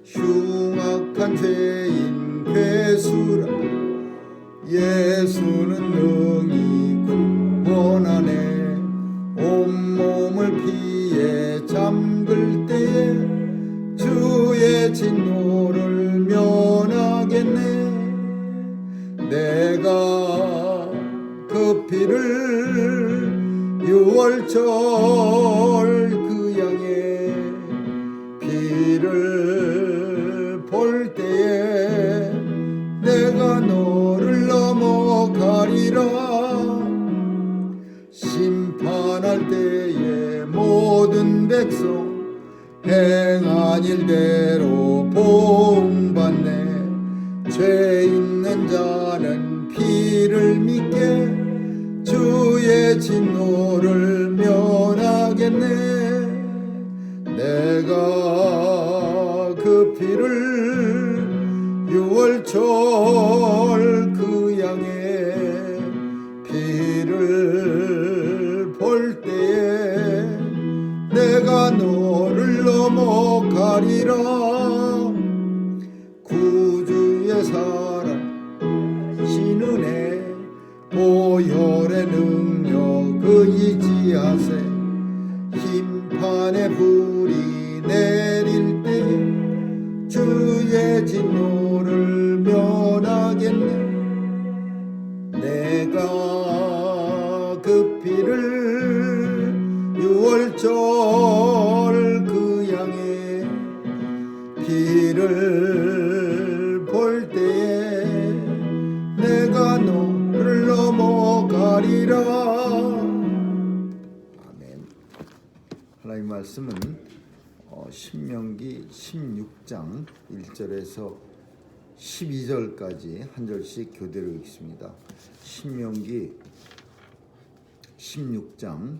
흉악한 죄인 괴수라 예수는 능히 구원하네. 온몸을 피해 잠글 때에 주의 진노를 면하겠네. 내가 그 피를 유월절 그 양의 피를 볼 때에 내가 너를 넘어가리라. 심판할 때에 모든 백성 행한 일대로 보응받네. 죄 있는 자는 피를 믿게 주의 진노를 면하겠네. 내가 그 피를 유월절 그 양의 피를 볼 때에 내가 너를 넘어가리라. 구주의 사랑 신은혜 보혈의 능력 의지하세. 심판의 불이 내릴 때 주의 진노를 면하겠네. 내가 그 피를 유월절 그 양의 피를 볼 때에 내가 너를 넘어가리라. 아멘. 하나님 말씀은 신명기 16장 1절에서 12절까지 한 절씩 교대로 읽습니다. 신명기 16장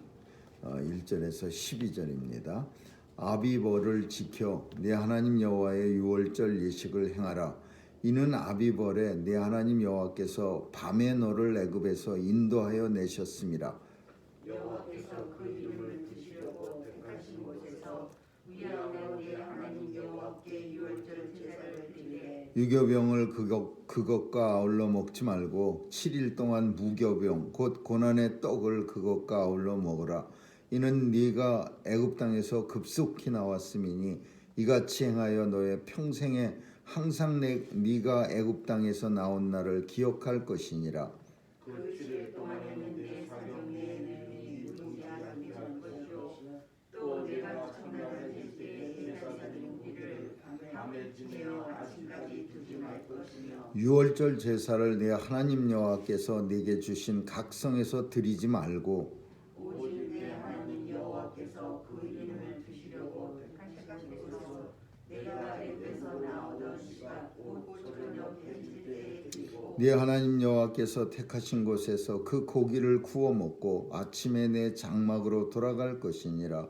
1절에서 12절입니다. 아비벌을 지켜 내 하나님 여호와의 유월절 예식을 행하라. 이는 아비벌에 내 하나님 여호와께서 밤에 너를 애굽에서 인도하여 내셨음이라. 여호와께서 그 이름을 드시려고 택하신 곳에서 위하여 내 하나님 여호와께 유월절 제사를 드리되 유교병을 그것과 아울러 먹지 말고 7일 동안 무교병 곧 고난의 떡을 그것과 아울러 먹으라. 이는 네가 애굽 땅에서 급속히 나왔음이니 이같이 행하여 너의 평생에 항상 네가 애굽 땅에서 나온 날을 기억할 것이니라. 그 7일 동안에는 내 사명 내에는 누구지 않게 할 것이요 또 내가 첫날 될 때에 제사 드린 고기를 밤에 지내어 아침까지 두지 말 것이며 유월절 제사를 내 하나님 여호와께서 네게 주신 각성에서 드리지 말고 오직 내 하나님 여호와께서 그 이름을 드시려고 택하신 곳에서 내가 애굽에서 나오던 시간 곧 저녁 해질 때에 드리고 네 하나님 여호와께서 택하신 곳에서 그 고기를 구워 먹고 아침에 내 장막으로 돌아갈 것이니라.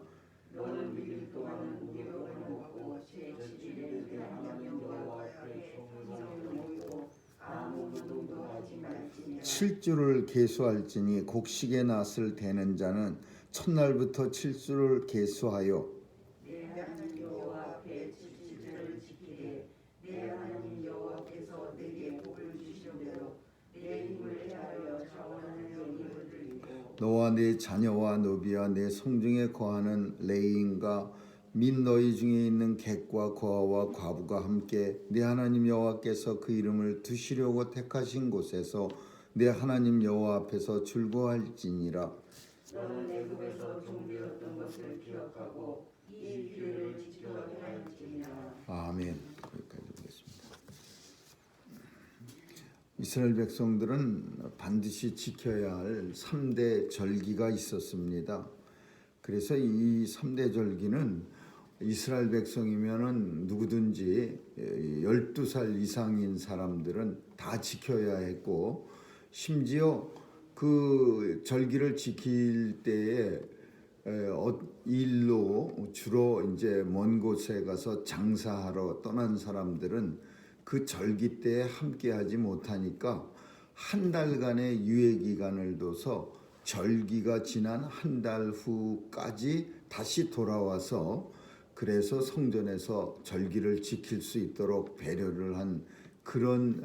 너는 6일 동안은 무교병을 먹고 제7일에 내 하나님 여호와 앞에 성전을 모이고 아무 운동도 하지 말지니라. 7주를 계수할지니 곡식의 낫을 대는 자는 첫날부터 7주를 계수하여 내 하나님 여호와 앞에 7주를 지키되 내 하나님 여호와께서 내게 복을 주신 대로 내 힘을 대하여 자원하는 영을 드리고 너와 네 자녀와 노비와 내 성중에 거하는 레위인과 및 너희 중에 있는 객과 거하와 과부가 함께 내 하나님 여호와께서 그 이름을 두시려고 택하신 곳에서 내 하나님 여호와 앞에서 즐거워할지니라. 너는 애굽에서 종되었던 것을 기억하고 이 규례를 지켜야 할지니라. 아멘. 여기까지 보겠습니다. 이스라엘 백성들은 반드시 지켜야 할 3대 절기가 있었습니다. 그래서 이 3대 절기는 이스라엘 백성이면은 누구든지 12살 이상인 사람들은 다 지켜야 했고, 심지어 그 절기를 지킬 때에 일로 주로 이제 먼 곳에 가서 장사하러 떠난 사람들은 그 절기 때에 함께하지 못하니까 한 달간의 유예 기간을 둬서 절기가 지난 한 달 후까지 다시 돌아와서 그래서 성전에서 절기를 지킬 수 있도록 배려를 한 그런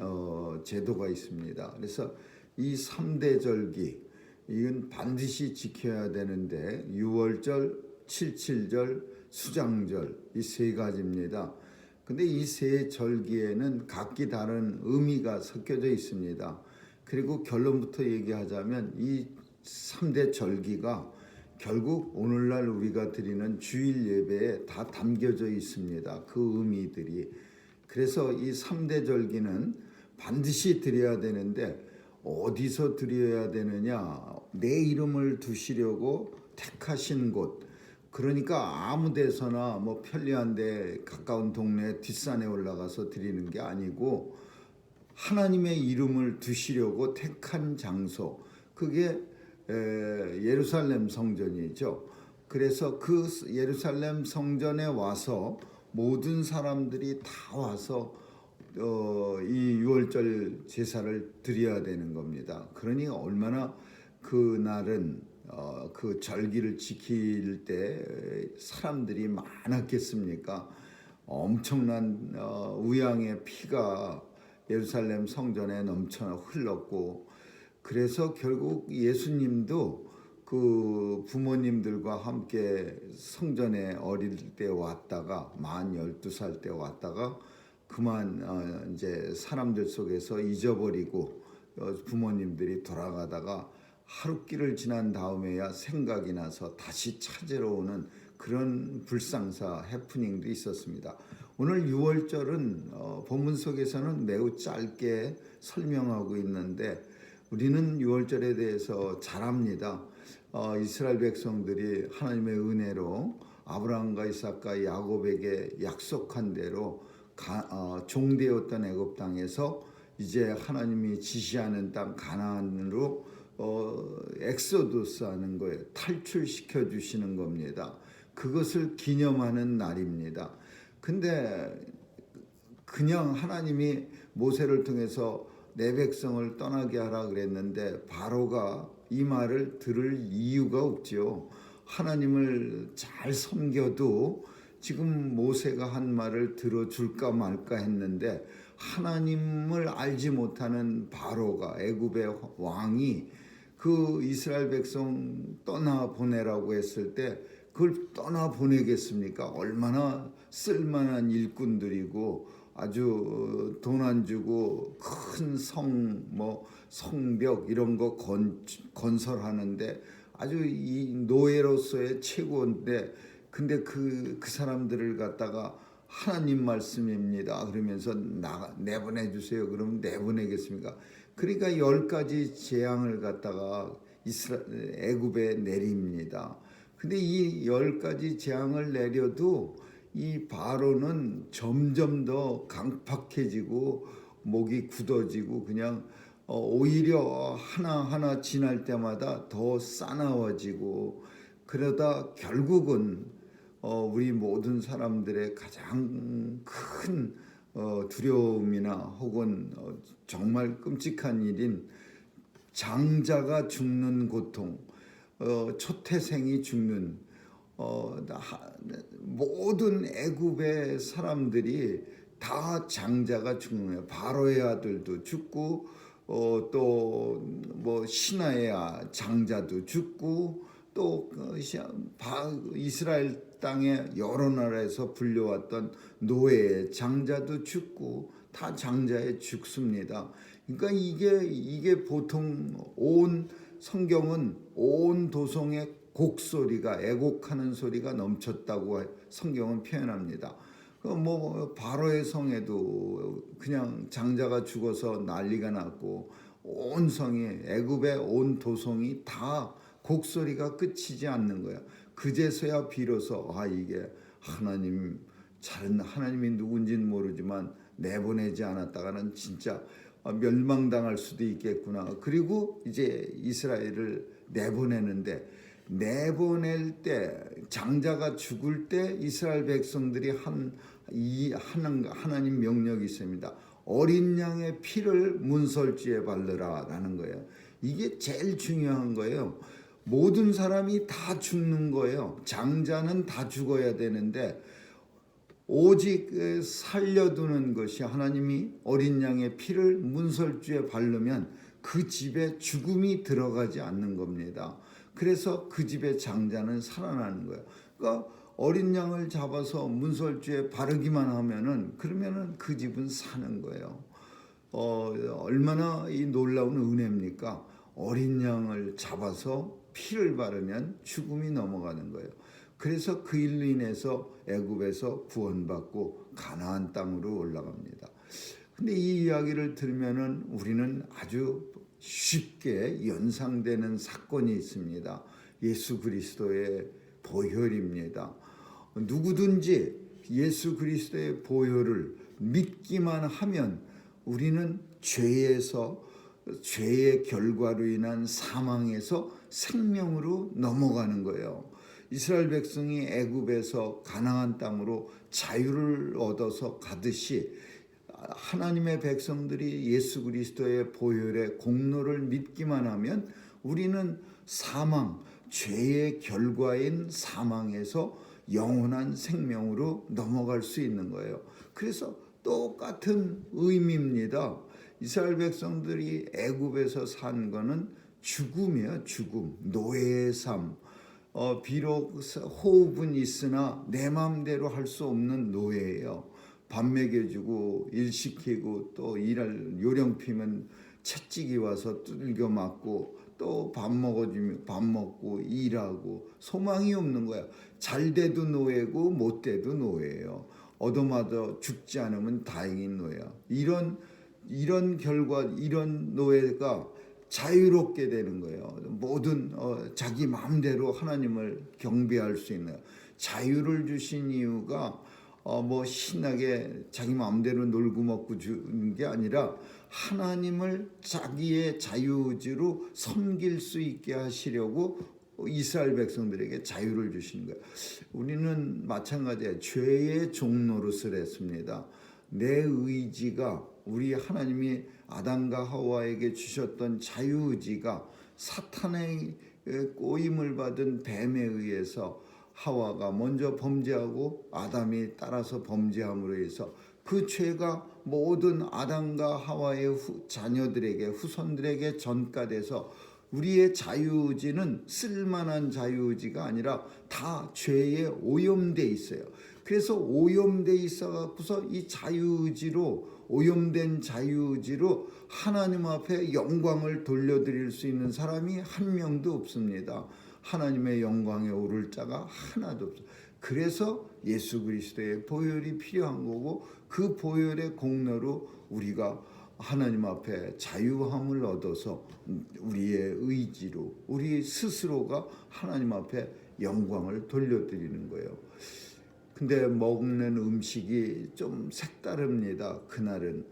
제도가 있습니다. 그래서 이 3대 절기 이건 반드시 지켜야 되는데 유월절, 칠칠절, 수장절 이 세 가지입니다. 근데 이 세 절기에는 각기 다른 의미가 섞여져 있습니다. 그리고 결론부터 얘기하자면 이 3대 절기가 결국 오늘날 우리가 드리는 주일 예배에 다 담겨져 있습니다. 그 의미들이. 그래서 이 3대 절기는 반드시 드려야 되는데 어디서 드려야 되느냐? 내 이름을 두시려고 택하신 곳. 그러니까 아무 데서나 뭐 편리한 데 가까운 동네 뒷산에 올라가서 드리는 게 아니고 하나님의 이름을 두시려고 택한 장소. 그게 예루살렘 성전이죠. 그래서 그 예루살렘 성전에 와서 모든 사람들이 다 와서 이 유월절 제사를 드려야 되는 겁니다. 그러니 얼마나 그날은 그 절기를 지킬 때 사람들이 많았겠습니까? 엄청난 우양의 피가 예루살렘 성전에 넘쳐 흘렀고, 그래서 결국 예수님도 그 부모님들과 함께 성전에 어릴 때 왔다가 만 12살 때 왔다가 그만 이제 사람들 속에서 잊어버리고 부모님들이 돌아가다가 하루길을 지난 다음에야 생각이 나서 다시 찾으러 오는 그런 불상사 해프닝도 있었습니다. 오늘 6월절은 본문 속에서는 매우 짧게 설명하고 있는데 우리는 6월절에 대해서 잘 압니다. 이스라엘 백성들이 하나님의 은혜로 아브라함과 이삭과 야곱에게 약속한 대로 종되었던 애굽 땅에서 이제 하나님이 지시하는 땅 가나안으로 엑소두스 하는 거예요. 탈출시켜 주시는 겁니다. 그것을 기념하는 날입니다. 근데 그냥 하나님이 모세를 통해서 내 백성을 떠나게 하라 그랬는데 바로가 이 말을 들을 이유가 없죠. 하나님을 잘 섬겨도 지금 모세가 한 말을 들어줄까 말까 했는데 하나님을 알지 못하는 바로가 애굽의 왕이 그 이스라엘 백성 떠나보내라고 했을 때 그걸 떠나보내겠습니까? 얼마나 쓸만한 일꾼들이고 아주 돈 안 주고 큰 성벽 이런 거 건설하는데 아주 이 노예로서의 최고인데 근데 그 사람들을 갖다가 하나님 말씀입니다 그러면서 내보내 주세요. 그러면 내보내겠습니까? 그러니까 10가지 재앙을 갖다가 애굽에 내립니다. 근데 이 10가지 재앙을 내려도 이 바로는 점점 더 강팍해지고 목이 굳어지고 그냥 오히려 하나하나 지날 때마다 더 싸나워지고 그러다 결국은 우리 모든 사람들의 가장 큰 두려움이나 혹은 정말 끔찍한 일인 장자가 죽는 고통, 초태생이 죽는 모든 애굽의 사람들이 다 장자가 죽는 거예요. 바로의 아들도 죽고 또 뭐 신하의 장자도 죽고 또 이스라엘 땅의 여러 나라에서 불려왔던 노예의 장자도 죽고 다 장자에 죽습니다. 그러니까 이게 보통 온 성경은 온 도성의 곡소리가 애곡하는 소리가 넘쳤다고 성경은 표현합니다. 뭐 바로의 성에도 그냥 장자가 죽어서 난리가 났고 온 성이 애굽의 온 도성이 다 곡소리가 끝이지 않는 거야. 그제서야 비로소 이게 하나님이 누군지는 모르지만 내보내지 않았다가는 진짜 멸망당할 수도 있겠구나. 그리고 이제 이스라엘을 내보내는데 내보낼 때 장자가 죽을 때 이스라엘 백성들이 하나님 명령이 있습니다. 어린 양의 피를 문설주에 바르라라는 거예요. 이게 제일 중요한 거예요. 모든 사람이 다 죽는 거예요. 장자는 다 죽어야 되는데 오직 살려두는 것이 하나님이 어린 양의 피를 문설주에 바르면 그 집에 죽음이 들어가지 않는 겁니다. 그래서 그 집의 장자는 살아나는 거예요. 그러니까 어린 양을 잡아서 문설주에 바르기만 하면은 그러면은 그 집은 사는 거예요. 얼마나 이 놀라운 은혜입니까? 어린 양을 잡아서 피를 바르면 죽음이 넘어가는 거예요. 그래서 그 일로 인해서 애굽에서 구원받고 가나안 땅으로 올라갑니다. 근데 이 이야기를 들으면은 우리는 아주 쉽게 연상되는 사건이 있습니다. 예수 그리스도의 보혈입니다. 누구든지 예수 그리스도의 보혈을 믿기만 하면 우리는 죄의 결과로 인한 사망에서 생명으로 넘어가는 거예요. 이스라엘 백성이 애굽에서 가나안 땅으로 자유를 얻어서 가듯이 하나님의 백성들이 예수 그리스도의 보혈의 공로를 믿기만 하면 우리는 사망, 죄의 결과인 사망에서 영원한 생명으로 넘어갈 수 있는 거예요. 그래서 똑같은 의미입니다. 이스라엘 백성들이 애굽에서 산 거는 죽음이에요. 죽음, 노예의 삶. 비록 호흡은 있으나 내 마음대로 할 수 없는 노예예요. 밥 먹여주고 일 시키고 또 일할 요령 피면 채찍이 와서 두들겨 맞고 또 밥 먹어주면 밥 먹고 일하고 소망이 없는 거야. 잘 돼도 노예고 못 돼도 노예예요. 얻어맞아 죽지 않으면 다행인 노예야. 이런 결과 이런 노예가 자유롭게 되는 거예요. 모든 자기 마음대로 하나님을 경배할 수 있는 자유를 주신 이유가 뭐 신나게 자기 마음대로 놀고 먹고 주는 게 아니라 하나님을 자기의 자유의지로 섬길 수 있게 하시려고 이스라엘 백성들에게 자유를 주신 거예요. 우리는 마찬가지예요. 죄의 종노릇을 했습니다. 내 의지가 우리 하나님이 아담과 하와에게 주셨던 자유의지가 사탄의 꼬임을 받은 뱀에 의해서 하와가 먼저 범죄하고 아담이 따라서 범죄함으로 해서 그 죄가 모든 아담과 하와의 자녀들에게 후손들에게 전가돼서 우리의 자유의지는 쓸만한 자유의지가 아니라 다 죄에 오염돼 있어요. 그래서 오염돼 있어 갖고서 이 자유의지로 오염된 자유의지로 하나님 앞에 영광을 돌려드릴 수 있는 사람이 한 명도 없습니다. 하나님의 영광에 오를 자가 하나도 없어요. 그래서 예수 그리스도의 보혈이 필요한 거고 그 보혈의 공로로 우리가 하나님 앞에 자유함을 얻어서 우리의 의지로 우리 스스로가 하나님 앞에 영광을 돌려드리는 거예요. 근데 먹는 음식이 좀 색다릅니다. 그날은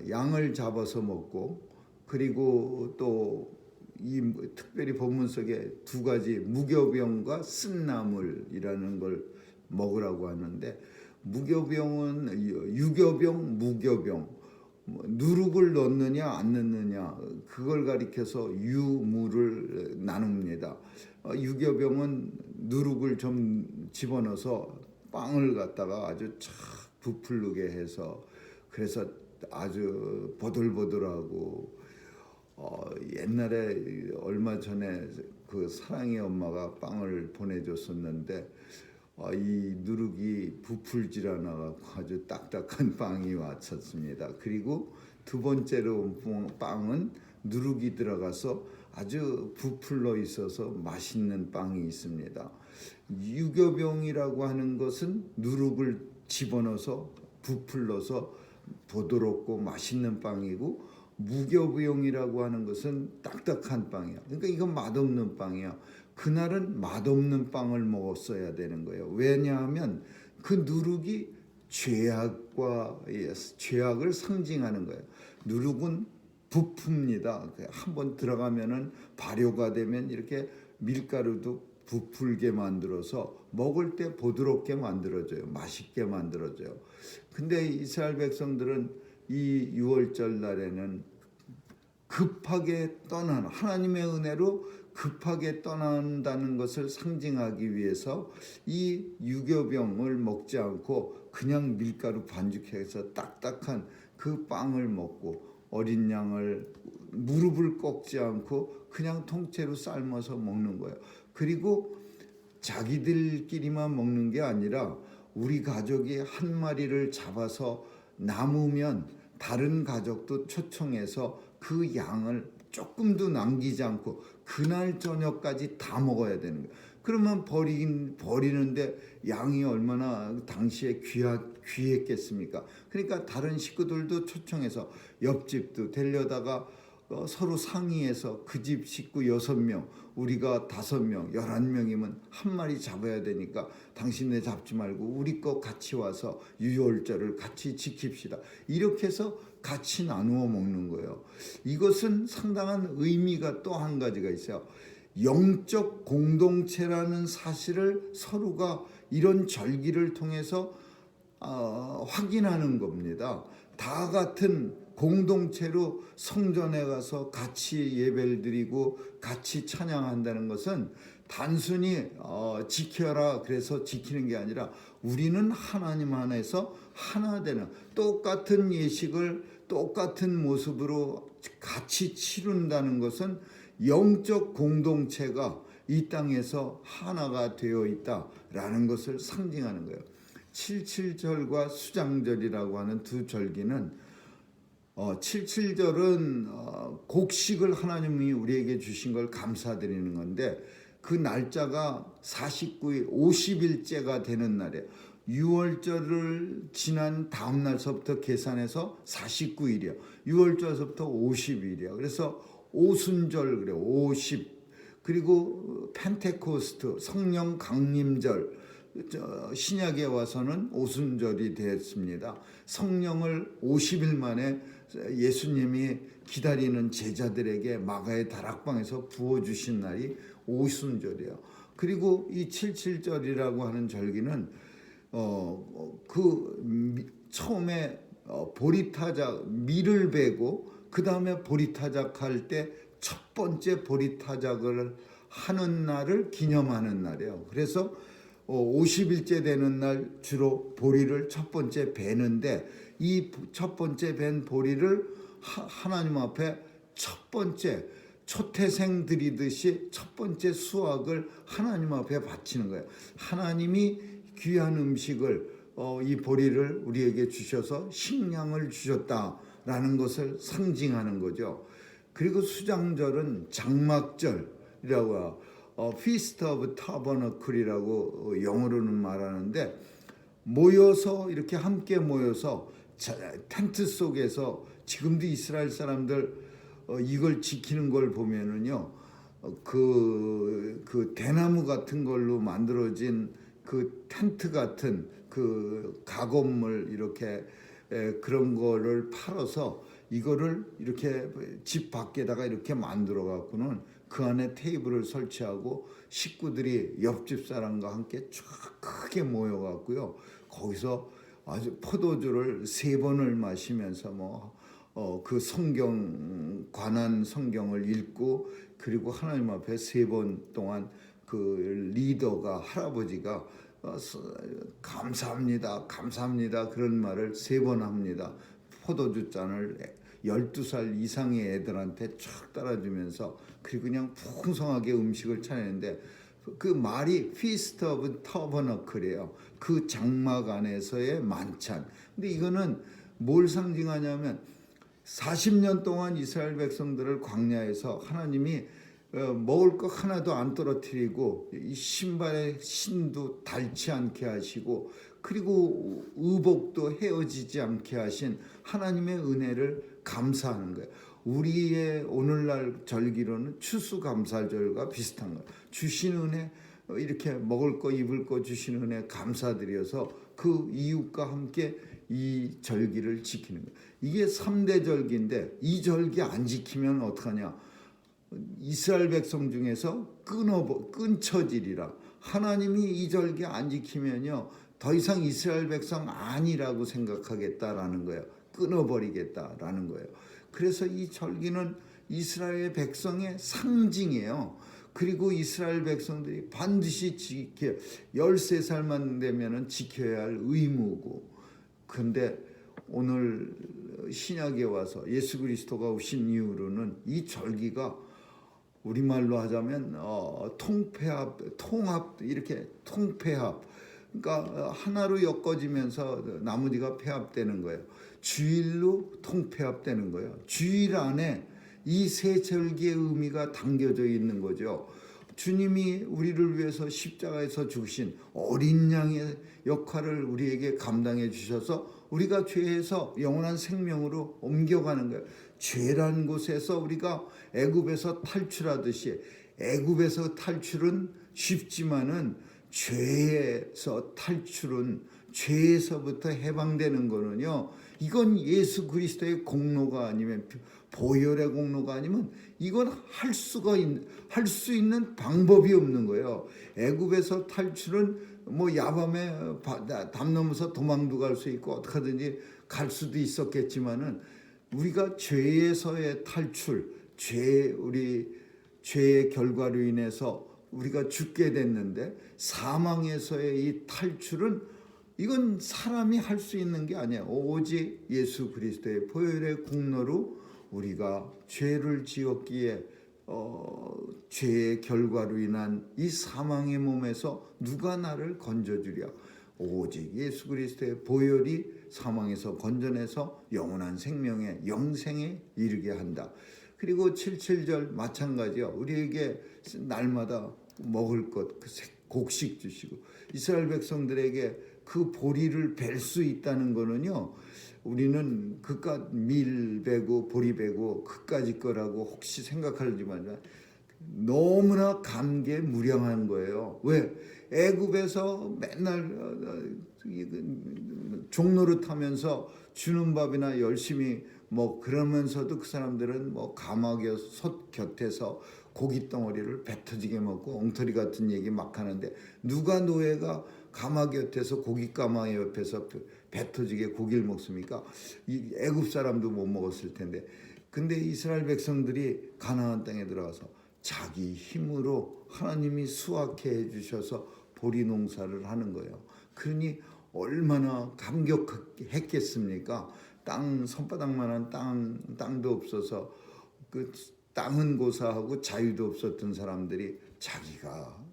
양을 잡아서 먹고 그리고 또 이 특별히 본문 속에 두 가지 무교병과 쓴나물이라는 걸 먹으라고 하는데 무교병은 유교병, 무교병 누룩을 넣느냐 안 넣느냐 그걸 가리켜서 유무를 나눕니다. 유교병은 누룩을 좀 집어넣어서 빵을 갖다가 아주 쫙 부풀게 해서 그래서 아주 보들보들하고 옛날에 얼마 전에 그 사랑의 엄마가 빵을 보내줬었는데 이 누룩이 부풀질 않아서 아주 딱딱한 빵이 왔었습니다. 그리고 두 번째로 빵은 누룩이 들어가서 아주 부풀러 있어서 맛있는 빵이 있습니다. 유교병이라고 하는 것은 누룩을 집어넣어서 부풀러서 부드럽고 맛있는 빵이고 무교병이라고 하는 것은 딱딱한 빵이야. 그러니까 이건 맛없는 빵이야. 그날은 맛없는 빵을 먹었어야 되는 거예요. 왜냐하면 그 누룩이 죄악을 상징하는 거예요. 누룩은 부풉니다. 한번 들어가면은 발효가 되면 이렇게 밀가루도 부풀게 만들어서 먹을 때 부드럽게 만들어줘요. 맛있게 만들어줘요. 근데 이스라엘 백성들은 이 6월절 날에는 급하게 떠난 하나님의 은혜로 급하게 떠난다는 것을 상징하기 위해서 이 유교병을 먹지 않고 그냥 밀가루 반죽해서 딱딱한 그 빵을 먹고 어린 양을 무릎을 꺾지 않고 그냥 통째로 삶아서 먹는 거예요. 그리고 자기들끼리만 먹는 게 아니라 우리 가족이 한 마리를 잡아서 남으면 다른 가족도 초청해서 그 양을 조금도 남기지 않고 그날 저녁까지 다 먹어야 되는 거예요. 그러면 버리는데 양이 얼마나 당시에 귀했겠습니까? 그러니까 다른 식구들도 초청해서 옆집도 데려다가 서로 상의해서 그 집 식구 6명, 우리가 5명, 11명이면 한 마리 잡아야 되니까 당신네 잡지 말고 우리 거 같이 와서 유월절을 같이 지킵시다. 이렇게 해서 같이 나누어 먹는 거예요. 이것은 상당한 의미가 또 한 가지가 있어요. 영적 공동체라는 사실을 서로가 이런 절기를 통해서 확인하는 겁니다. 다 같은 공동체로 성전에 가서 같이 예배를 드리고 같이 찬양한다는 것은 단순히 지켜라 그래서 지키는 게 아니라 우리는 하나님 안에서 하나 되는 똑같은 예식을 똑같은 모습으로 같이 치른다는 것은 영적 공동체가 이 땅에서 하나가 되어 있다라는 것을 상징하는 거예요. 77절과 수장절이라고 하는 두 절기는 77절은 곡식을 하나님이 우리에게 주신 걸 감사드리는 건데 그 날짜가 49일 50일째가 되는 날이에요. 6월절을 지난 다음 날서부터 계산해서 49일이에요. 6월절서부터 50일이에요. 그래서 오순절 그래요. 50. 그리고 펜테코스트 성령 강림절 신약에 와서는 오순절이 됐습니다. 성령을 50일 만에 예수님이 기다리는 제자들에게 마가의 다락방에서 부어주신 날이 오순절이에요. 그리고 이 77절이라고 하는 절기는 처음에 보리타작 밀을 베고 그 다음에 보리타작 할 때 첫 번째 보리타작을 하는 날을 기념하는 날이에요. 그래서 50일째 되는 날 주로 보리를 첫 번째 베는데 이 첫 번째 벤 보리를 하나님 앞에 첫 번째 초태생 드리듯이 첫 번째 수확을 하나님 앞에 바치는 거예요. 하나님이 귀한 음식을 이 보리를 우리에게 주셔서 식량을 주셨다라는 것을 상징하는 거죠. 그리고 수장절은 장막절이라고 Feast of Tabernacle이라고 영어로는 말하는데 모여서 이렇게 함께 모여서 텐트 속에서 지금도 이스라엘 사람들 이걸 지키는 걸 보면은요 그 대나무 같은 걸로 만들어진 그 텐트 같은 그 가건물 이렇게 그런 거를 팔아서 이거를 이렇게 집 밖에다가 이렇게 만들어 갖고는 그 안에 테이블을 설치하고 식구들이 옆집 사람과 함께 쫙 크게 모여 갖고요 거기서 아주 포도주를 3번을 마시면서 그 성경 관한 성경을 읽고 그리고 하나님 앞에 3번 동안 그 리더가 할아버지가 감사합니다 감사합니다 그런 말을 3번 합니다. 포도주 잔을 12살 이상의 애들한테 쫙 따라주면서 그리고 그냥 풍성하게 음식을 차리는데 그 말이 Feast of Tabernacle이에요. 그 장막 안에서의 만찬. 근데 이거는 뭘 상징하냐면 40년 동안 이스라엘 백성들을 광야에서 하나님이 먹을 것 하나도 안 떨어뜨리고 이 신발의 신도 닳지 않게 하시고 그리고 의복도 헤어지지 않게 하신 하나님의 은혜를 감사하는 거예요. 우리의 오늘날 절기로는 추수감사절과 비슷한 거예요. 주신 은혜 이렇게 먹을 거 입을 거 주신 은혜 감사드려서 그 이웃과 함께 이 절기를 지키는 거예요. 이게 3대 절기인데 이 절기 안 지키면 어떡하냐. 이스라엘 백성 중에서 끊쳐지리라. 하나님이 이 절기 안 지키면요 더 이상 이스라엘 백성 아니라고 생각하겠다라는 거예요. 끊어버리겠다라는 거예요. 그래서 이 절기는 이스라엘 백성의 상징이에요. 그리고 이스라엘 백성들이 반드시 지켜 13살만 되면은 지켜야 할 의무고. 근데 오늘 신약에 와서 예수 그리스도가 오신 이후로는 이 절기가 우리말로 하자면 통합 이렇게 통폐합, 그러니까 하나로 엮어지면서 나머지가 폐합되는 거예요. 주일로 통폐합되는 거예요. 주일 안에 이 세 절기의 의미가 담겨져 있는 거죠. 주님이 우리를 위해서 십자가에서 죽으신 어린 양의 역할을 우리에게 감당해 주셔서 우리가 죄에서 영원한 생명으로 옮겨가는 거예요. 죄란 곳에서 우리가 애굽에서 탈출하듯이, 애굽에서 탈출은 쉽지만은 죄에서 탈출은, 죄에서부터 해방되는 거는요, 이건 예수 그리스도의 공로가 아니면, 보혈의 공로가 아니면 이건 할 수 있는 방법이 없는 거예요. 애굽에서 탈출은 뭐 야밤에 담 넘어서 도망도 갈 수 있고 어떻게든지 갈 수도 있었겠지만은, 우리가 죄에서의 탈출, 우리 죄의 결과로 인해서 우리가 죽게 됐는데, 사망에서의 이 탈출은 이건 사람이 할 수 있는 게 아니에요. 오직 예수 그리스도의 보혈의 공로로 우리가 죄를 지었기에 죄의 결과로 인한 이 사망의 몸에서 누가 나를 건져주랴. 오직 예수 그리스도의 보혈이 사망에서 건져내서 영원한 생명에, 영생에 이르게 한다. 그리고 77절 마찬가지요. 우리에게 날마다 먹을 것, 그 곡식 주시고, 이스라엘 백성들에게 그 보리를 벨 수 있다는 거는요, 우리는 그깟 밀 베고 보리 베고 그까짓 거라고 혹시 생각하지만 너무나 감개무량한 거예요. 왜? 애굽에서 맨날 종로를 타면서 주는 밥이나 열심히 그러면서도 그 사람들은 가마솥 곁에서 고기 덩어리를 배 터지게 먹고 엉터리 같은 얘기 막 하는데, 누가 노예가 가마 곁에서 고기 가마 옆에서 배 터지게 고기를 먹습니까? 이 애굽 사람도 못 먹었을 텐데. 근데 이스라엘 백성들이 가나안 땅에 들어가서 자기 힘으로 하나님이 수확해 해주셔서 보리 농사를 하는 거예요. 그러니 얼마나 감격했겠습니까? 손바닥만한 땅도 없어서, 그 땅은 고사하고 자유도 없었던 사람들이 자기가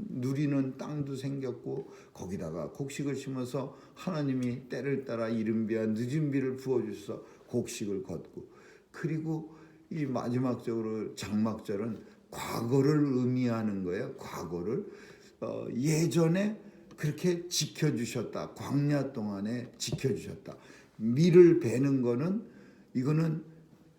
누리는 땅도 생겼고, 거기다가 곡식을 심어서 하나님이 때를 따라 이른 비와 늦은 비를 부어주셔서 곡식을 걷고, 그리고 이 마지막적으로 장막절은 과거를 의미하는 거예요. 과거를 예전에 그렇게 지켜주셨다. 광야 동안에 지켜주셨다. 밀을 베는 거는, 이거는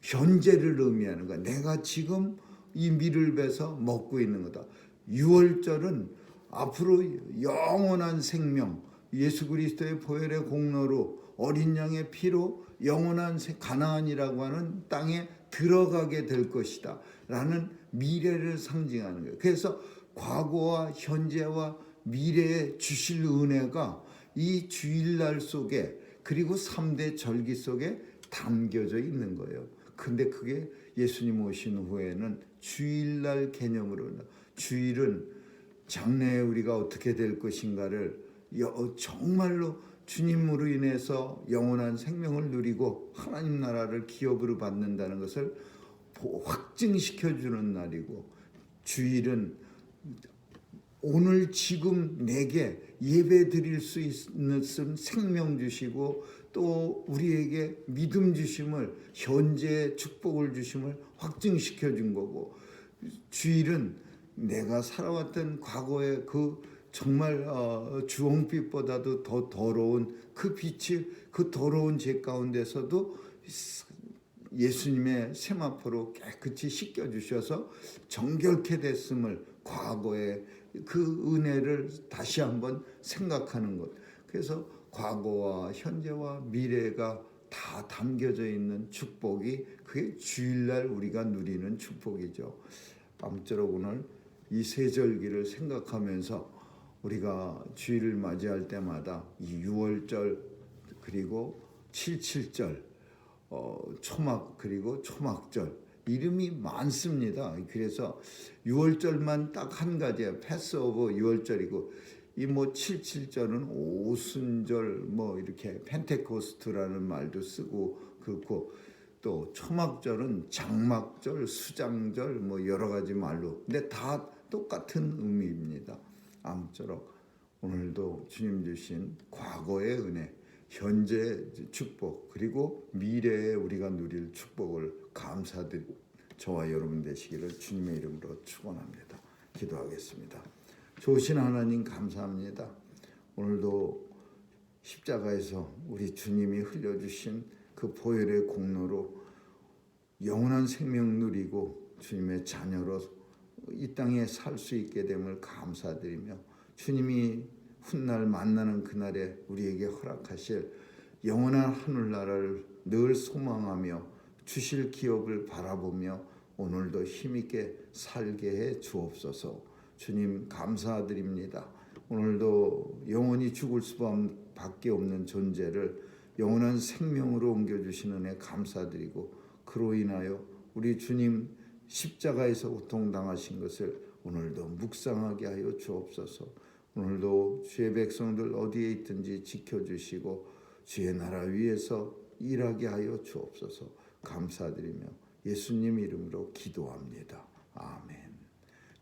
현재를 의미하는 거야. 내가 지금 이 밀을 베서 먹고 있는 거다. 유월절은 앞으로 영원한 생명, 예수 그리스도의 보혈의 공로로 어린 양의 피로 영원한 가나안이라고 하는 땅에 들어가게 될 것이다 라는 미래를 상징하는 거예요. 그래서 과거와 현재와 미래에 주실 은혜가 이 주일날 속에, 그리고 3대 절기 속에 담겨져 있는 거예요. 근데 그게 예수님 오신 후에는 주일날 개념으로, 주일은 장래에 우리가 어떻게 될 것인가를 정말로 주님으로 인해서 영원한 생명을 누리고 하나님 나라를 기업으로 받는다는 것을 확증시켜주는 날이고, 주일은 오늘 지금 내게 예배 드릴 수 있는 생명 주시고, 또 우리에게 믿음 주심을, 현재 축복을 주심을 확증시켜 준 거고, 주일은 내가 살아왔던 과거의 그 정말 주홍빛보다도 더 더러운 그 빛이, 그 더러운 죄 가운데서도 예수님의 세마포로 깨끗이 씻겨주셔서 정결케 됐음을, 과거의 그 은혜를 다시 한번 생각하는 것. 그래서 과거와 현재와 미래가 다 담겨져 있는 축복이, 그게 주일날 우리가 누리는 축복이죠. 아무쪼록 오늘 이 세 절기를 생각하면서 우리가 주일을 맞이할 때마다 이 6월절, 그리고 77절, 초막, 그리고 초막절, 이름이 많습니다. 그래서 6월절만 딱 한 가지예요. 패스오버 6월절이고 이 뭐 77절은 오순절 뭐 이렇게 펜테코스트라는 말도 쓰고 그렇고 또 초막절은 장막절, 수장절 뭐 여러 가지 말로 근데 다 똑같은 의미입니다. 아무쪼록 오늘도 주님 주신 과거의 은혜, 현재 축복 그리고 미래에 우리가 누릴 축복을 감사드리고 저와 여러분 되시기를 주님의 이름으로 축원합니다. 기도하겠습니다. 좋으신 하나님 감사합니다. 오늘도 십자가에서 우리 주님이 흘려주신 그 보혈의 공로로 영원한 생명 누리고 주님의 자녀로 이 땅에 살 수 있게 됨을 감사드리며 주님이 훗날 만나는 그날에 우리에게 허락하실 영원한 하늘나라를 늘 소망하며 주실 기업을 바라보며 오늘도 힘있게 살게 해 주옵소서. 주님 감사드립니다. 오늘도 영원히 죽을 수밖에 없는 존재를 영원한 생명으로 옮겨주시는 은혜 감사드리고 그로 인하여 우리 주님 십자가에서 고통당하신 것을 오늘도 묵상하게 하여 주옵소서. 오늘도 주의 백성들 어디에 있든지 지켜주시고 주의 나라 위에서 일하게 하여 주옵소서. 감사드리며 예수님 이름으로 기도합니다. 아멘.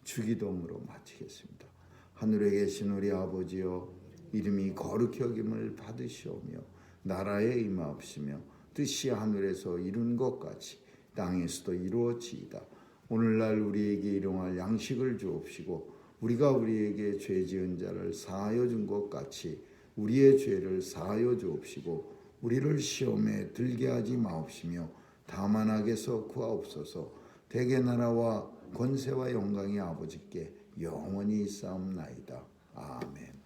주기도문으로 마치겠습니다. 하늘에 계신 우리 아버지여 이름이 거룩히 여김을 받으시오며 나라에 임하옵시며 뜻이 하늘에서 이룬 것 같이 땅에서도 이루어지이다. 오늘날 우리에게 일용할 양식을 주옵시고 우리가 우리에게 죄 지은 자를 사하여 준 것 같이 우리의 죄를 사하여 주옵시고 우리를 시험에 들게 하지 마옵시며 다만 악에서 구하옵소서. 대개 나라와 권세와 영광이 아버지께 영원히 있사옵나이다. 아멘.